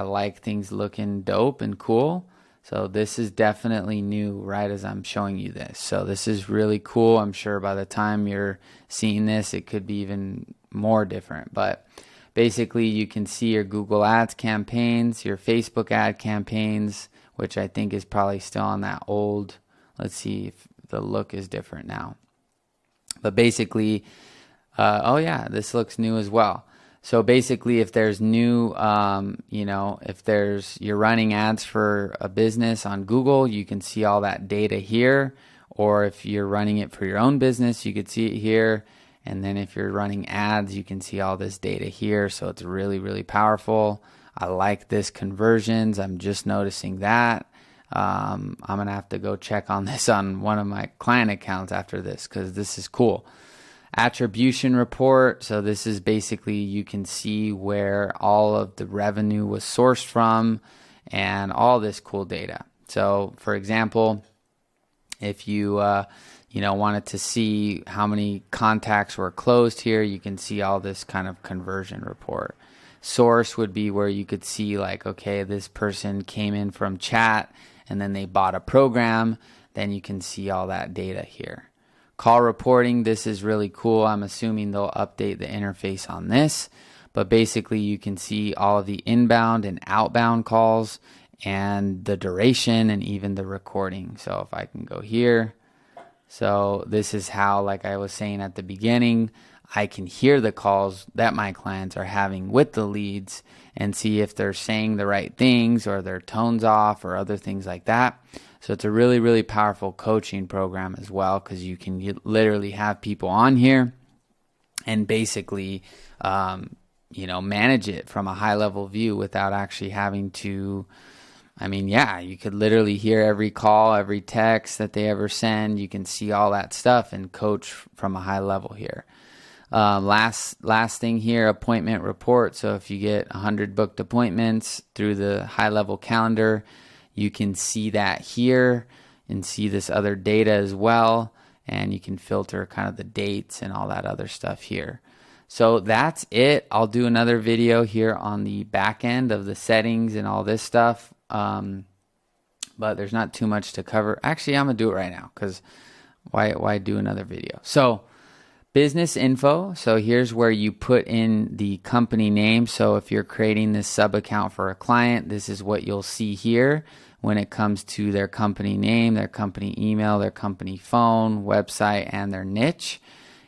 like things looking dope and cool. So this is definitely new right as I'm showing you this. So this is really cool. I'm sure by the time you're seeing this, it could be even more different. But basically, you can see your Google Ads campaigns, your Facebook ad campaigns, which I think is probably still on that old. Let's see if the look is different now. But basically, oh yeah, this looks new as well. So basically, if there's new, you know, you're running ads for a business on Google, you can see all that data here. Or if you're running it for your own business, you could see it here. And then if you're running ads, you can see all this data here. So it's really, really powerful. I like this conversions. I'm just noticing that. I'm going to have to go check on this on one of my client accounts after this, because this is cool. Attribution report. So this is basically, you can see where all of the revenue was sourced from and all this cool data. So for example, if you wanted to see how many contacts were closed here, you can see all this kind of conversion report. Source would be where you could see like, okay, this person came in from chat and then they bought a program. Then you can see all that data here. Call reporting, this is really cool. I'm assuming they'll update the interface on this, but basically you can see all of the inbound and outbound calls and the duration and even the recording. So if I can go here, so this is how, like I was saying at the beginning, I can hear the calls that my clients are having with the leads and see if they're saying the right things or their tone's off or other things like that. So it's a really, really powerful coaching program as well, because you can literally have people on here and basically, manage it from a high level view without actually having to. You could literally hear every call, every text that they ever send. You can see all that stuff and coach from a high level here. Last thing here, appointment report. So if you get 100 booked appointments through the high level calendar, you can see that here and see this other data as well. And you can filter kind of the dates and all that other stuff here. So that's it. I'll do another video here on the back end of the settings and all this stuff. But there's not too much to cover. Actually, I'm gonna do it right now, because why do another video? So business info. So here's where you put in the company name. So if you're creating this sub account for a client, this is what you'll see here when it comes to their company name, their company email, their company phone, website, and their niche,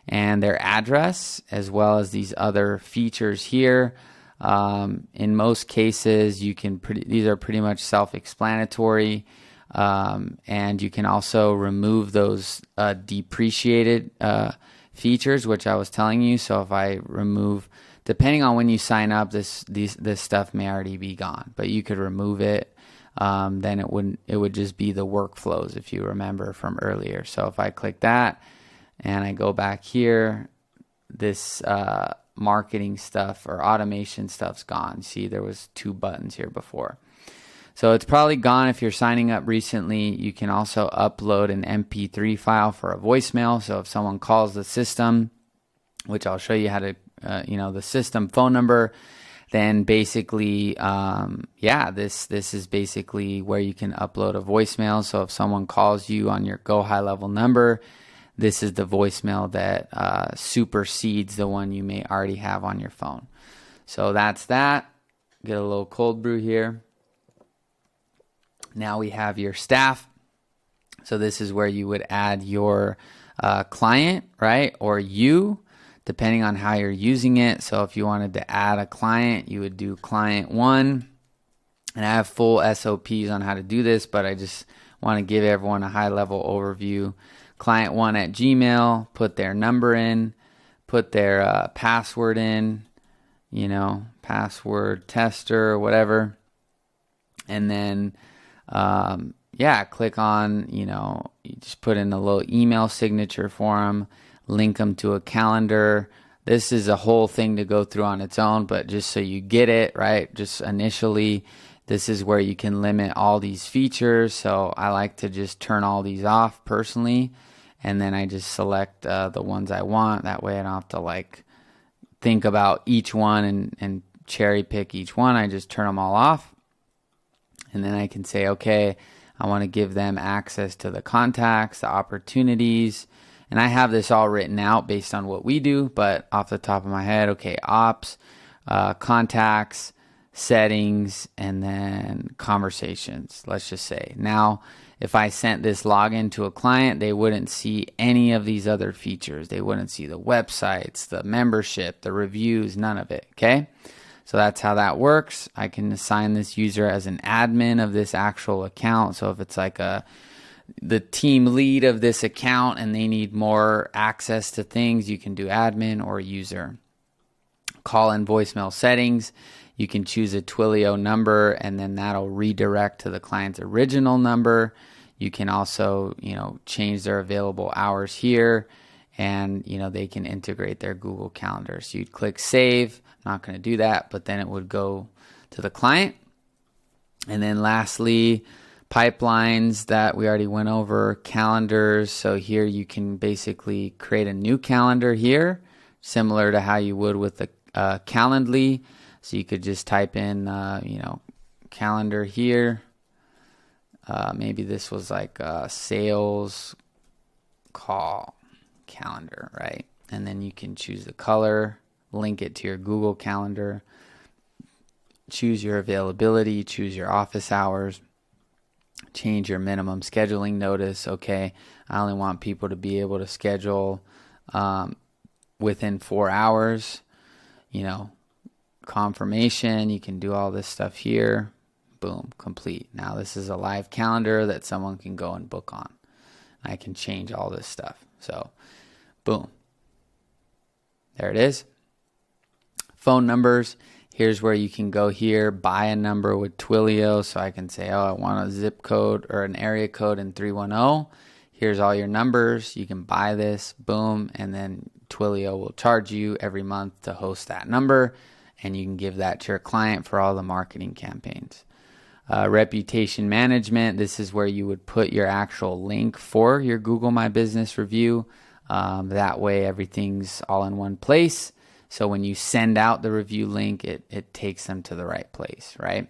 and their address, as well as these other features here. In most cases, these are pretty much self-explanatory, and you can also remove those depreciated features, which I was telling you. So if I remove, depending on when you sign up, this stuff may already be gone, but you could remove it. Then it would just be the workflows, if you remember from earlier. So if I click that and I go back here, this marketing stuff or automation stuff's gone. See, there was 2 buttons here before. So it's probably gone if you're signing up recently. You can also upload an MP3 file for a voicemail. So if someone calls the system, which I'll show you how to, the system phone number, then basically, this is basically where you can upload a voicemail. So if someone calls you on your GoHighLevel number, this is the voicemail that supersedes the one you may already have on your phone. So that's that. Get a little cold brew here. Now we have your staff. So this is where you would add your client, right? Or you, depending on how you're using it. So if you wanted to add a client, you would do client 1. And I have full SOPs on how to do this, but I just want to give everyone a high level overview. Client 1 at Gmail, put their number in, put their password in, password tester or whatever. And then, click on, you just put in a little email signature for them, link them to a calendar. This is a whole thing to go through on its own, but just so you get it, right? Just initially, this is where you can limit all these features. So I like to just turn all these off personally. And then I just select the ones I want. That way I don't have to think about each one and cherry pick each one. I just turn them all off. And then I can say, okay, I want to give them access to the contacts, the opportunities. And I have this all written out based on what we do, but off the top of my head, okay, ops, contacts, settings, and then conversations, let's just say. Now, if I sent this login to a client, they wouldn't see any of these other features. They wouldn't see the websites, the membership, the reviews, none of it, okay? So that's how that works. I can assign this user as an admin of this actual account. So if it's the team lead of this account and they need more access to things, you can do admin or user. Call and voicemail settings. You can choose a Twilio number and then that'll redirect to the client's original number. You can also, change their available hours here and, they can integrate their Google Calendar. So you'd click save. I'm not going to do that, but then it would go to the client. And then lastly, pipelines that we already went over, calendars. So here you can basically create a new calendar here, similar to how you would with the Calendly. So you could just type in, calendar here. Maybe this was like a sales call. calendar, right? And then you can choose the color, link it to your Google Calendar, choose your availability, choose your office hours, change your minimum scheduling notice. Okay, I only want people to be able to schedule within 4 hours, confirmation. You can do all this stuff here. Boom, complete. Now this is a live calendar that someone can go and book on. I can change all this stuff. So boom, there it is. Phone numbers. Here's where you can go here, buy a number with Twilio. So I can say, I want a zip code or an area code in 310. Here's all your numbers. You can buy this, boom, and then Twilio will charge you every month to host that number, and you can give that to your client for all the marketing campaigns. Reputation management. This is where you would put your actual link for your Google My Business review. That way everything's all in one place. So when you send out the review link, it takes them to the right place, right?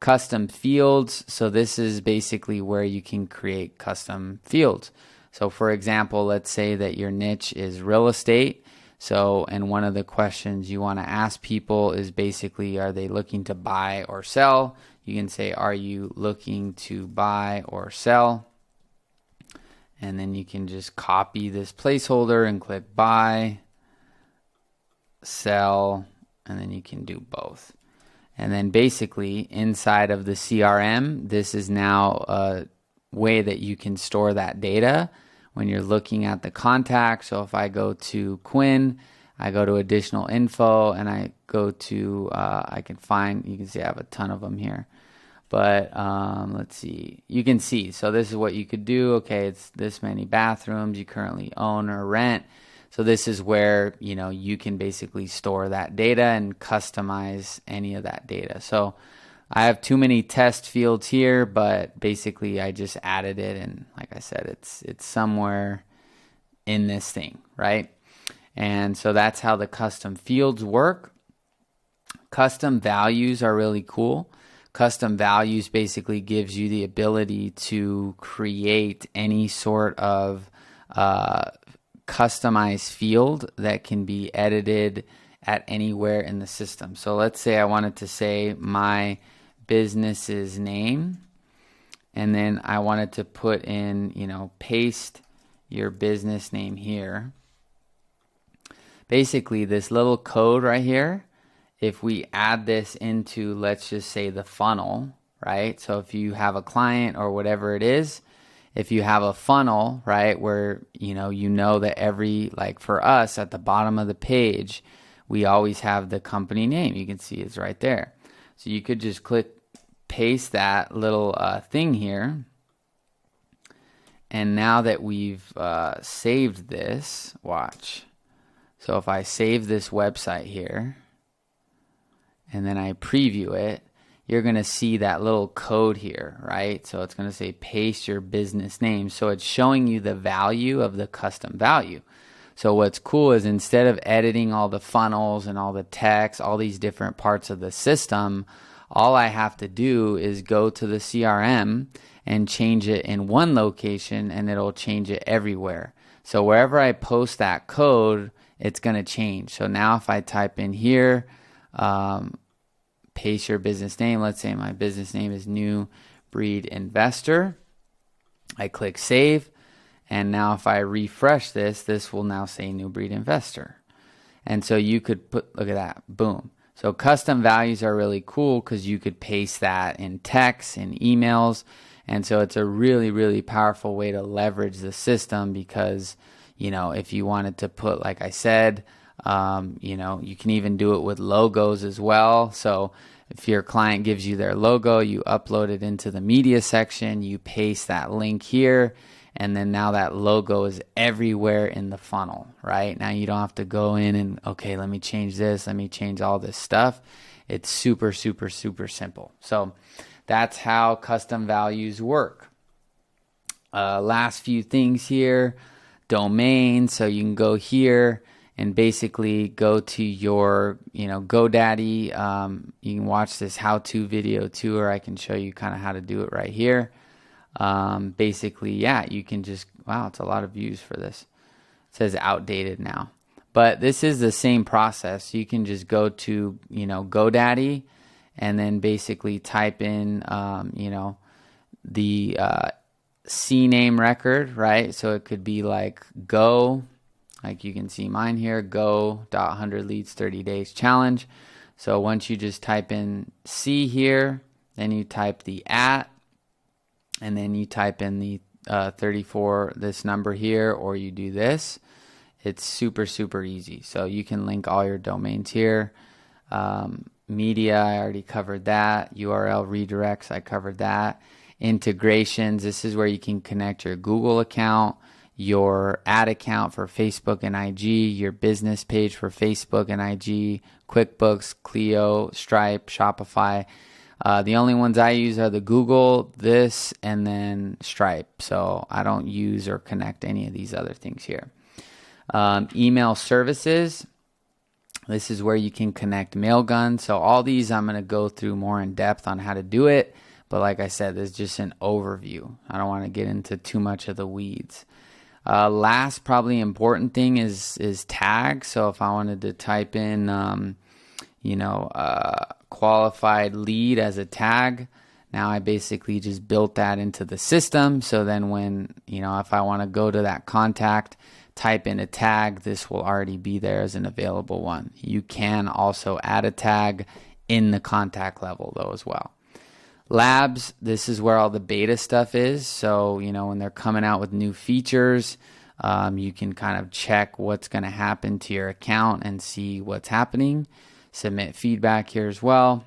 Custom fields. So this is basically where you can create custom fields. So for example, let's say that your niche is real estate. So, and one of the questions you want to ask people is basically, are they looking to buy or sell? You can say, are you looking to buy or sell? And then you can just copy this placeholder and click buy, sell, and then you can do both. And then basically inside of the CRM, this is now a way that you can store that data when you're looking at the contact. So if I go to Quinn, I go to additional info, and I go to, I can find, you can see I have a ton of them here. But let's see, you can see, so this is what you could do. Okay, it's this many bathrooms you currently own or rent. So this is where, you can basically store that data and customize any of that data. So I have too many test fields here, but basically I just added it, and like I said, it's somewhere in this thing, right? And so that's how the custom fields work. Custom values are really cool. Custom values basically gives you the ability to create any sort of customized field that can be edited at anywhere in the system. So let's say I wanted to say my business's name, and then I wanted to put in, paste your business name here. Basically, this little code right here, if we add this into, let's just say, the funnel, right? So if you have a client or whatever it is, if you have a funnel, right, where, you know that like for us at the bottom of the page, we always have the company name. You can see it's right there. So you could just paste that little thing here. And now that we've saved this, watch. So if I save this website here, and then I preview it, you're going to see that little code here, right? So it's going to say paste your business name. So it's showing you the value of the custom value. So what's cool is instead of editing all the funnels and all the text, all these different parts of the system, all I have to do is go to the CRM and change it in one location, and it'll change it everywhere. So wherever I post that code, it's going to change. So now if I type in here, paste your business name. Let's say my business name is New Breed Investor. I click save. And now if I refresh this will now say New Breed Investor. And so you could look at that, boom. So custom values are really cool because you could paste that in text, in emails. And so it's a really, really powerful way to leverage the system because, if you wanted to put, like I said, you can even do it with logos as well. So if your client gives you their logo, you upload it into the media section, you paste that link here, and then now that logo is everywhere in the funnel, right? Now you don't have to go in and, okay, let me change this, let me change all this stuff. It's super, super, super simple. So that's how custom values work. Last few things here, domain. So you can go here and basically go to your, GoDaddy. You can watch this how-to video too, or I can show you kind of how to do it right here. Basically, yeah, you can just, wow, it's a lot of views for this. It says outdated now. But this is the same process. You can just go to, GoDaddy and then basically type in, the CNAME record, right? So it could be like go, like you can see mine here, go.100 leads 30 days challenge. So once you just type in C here, then you type the @ and then you type in the 34, this number here, or you do this. It's super, super easy. So you can link all your domains here. Media, I already covered that. URL redirects, I covered that. Integrations, this is where you can connect your Google account, your ad account for Facebook and IG, your business page for Facebook and IG, QuickBooks, Clio, Stripe, Shopify. The only ones I use are the Google, this, and then Stripe. So I don't use or connect any of these other things here. Email services. This is where you can connect Mailgun. So all these I'm going to go through more in depth on how to do it. But like I said, this is just an overview. I don't want to get into too much of the weeds. Last probably important thing is tags. So if I wanted to type in, qualified lead as a tag, now I basically just built that into the system. So then when, if I want to go to that contact, type in a tag, this will already be there as an available one. You can also add a tag in the contact level though as well. Labs, this is where all the beta stuff is. So, when they're coming out with new features, you can kind of check what's going to happen to your account and see what's happening. Submit feedback here as well.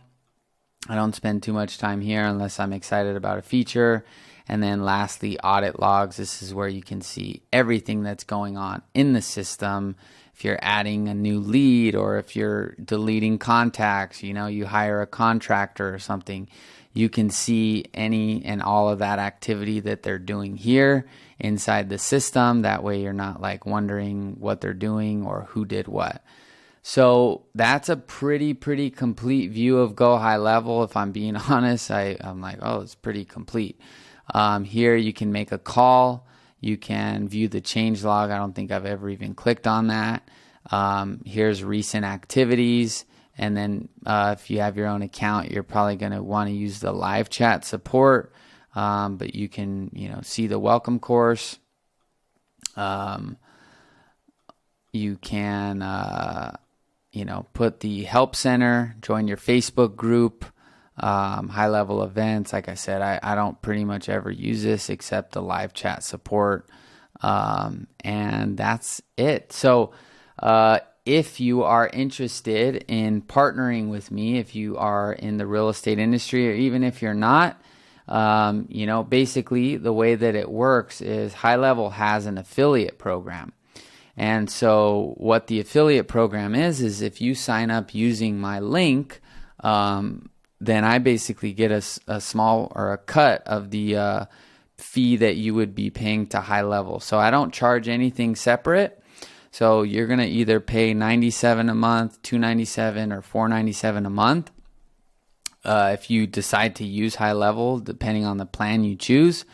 I don't spend too much time here unless I'm excited about a feature. And then lastly, audit logs. This is where you can see everything that's going on in the system. If you're adding a new lead or if you're deleting contacts, you hire a contractor or something, you can see any and all of that activity that they're doing here inside the system. That way you're not like wondering what they're doing or who did what. So that's a pretty complete view of GoHighLevel. If I'm being honest, I'm like, oh, it's pretty complete. Here you can make a call. You can view the change log. I don't think I've ever even clicked on that. Here's recent activities. And then if you have your own account, you're probably going to want to use the live chat support. But you can, see the welcome course. You can, put the help center, join your Facebook group, high level events. Like I said, I don't pretty much ever use this except the live chat support. And that's it. So, if you are interested in partnering with me, if you are in the real estate industry, or even if you're not, basically the way that it works is GoHighLevel has an affiliate program. And so what the affiliate program is if you sign up using my link, then I basically get a small or a cut of the fee that you would be paying to GoHighLevel. So I don't charge anything separate. So you're going to either pay $97 a month, $297 or $497 a month if you decide to use GoHighLevel, depending on the plan you choose.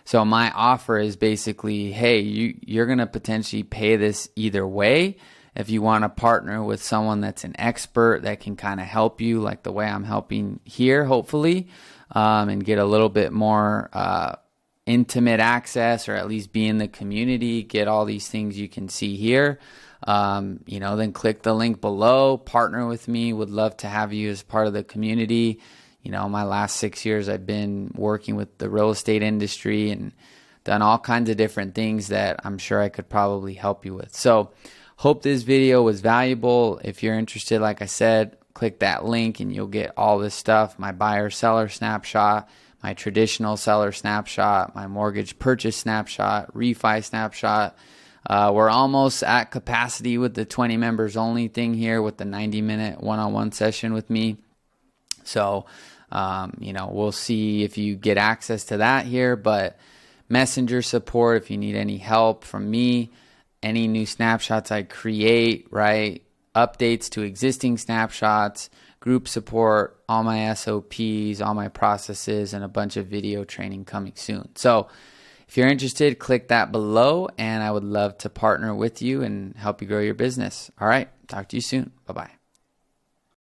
So my offer is basically, hey, you're going to potentially pay this either way. If you want to partner with someone that's an expert that can kind of help you like the way I'm helping here, hopefully, and get a little bit more intimate access, or at least be in the community, get all these things you can see here, then click the link below, partner with me. Would love to have you as part of the community. My last 6 years I've been working with the real estate industry and done all kinds of different things that I'm sure I could probably help you with. So hope this video was valuable. If you're interested, like I said, click that link and you'll get all this stuff: my buyer seller snapshot, my traditional seller snapshot, my mortgage purchase snapshot, refi snapshot. We're almost at capacity with the 20 members only thing here with the 90-minute one-on-one session with me. So, we'll see if you get access to that here, but messenger support, if you need any help from me, any new snapshots I create, right? Updates to existing snapshots, group support, all my SOPs, all my processes, and a bunch of video training coming soon. So If you're interested, click that below, and I would love to partner with you and help you grow your business. All right, talk to you soon. Bye-bye.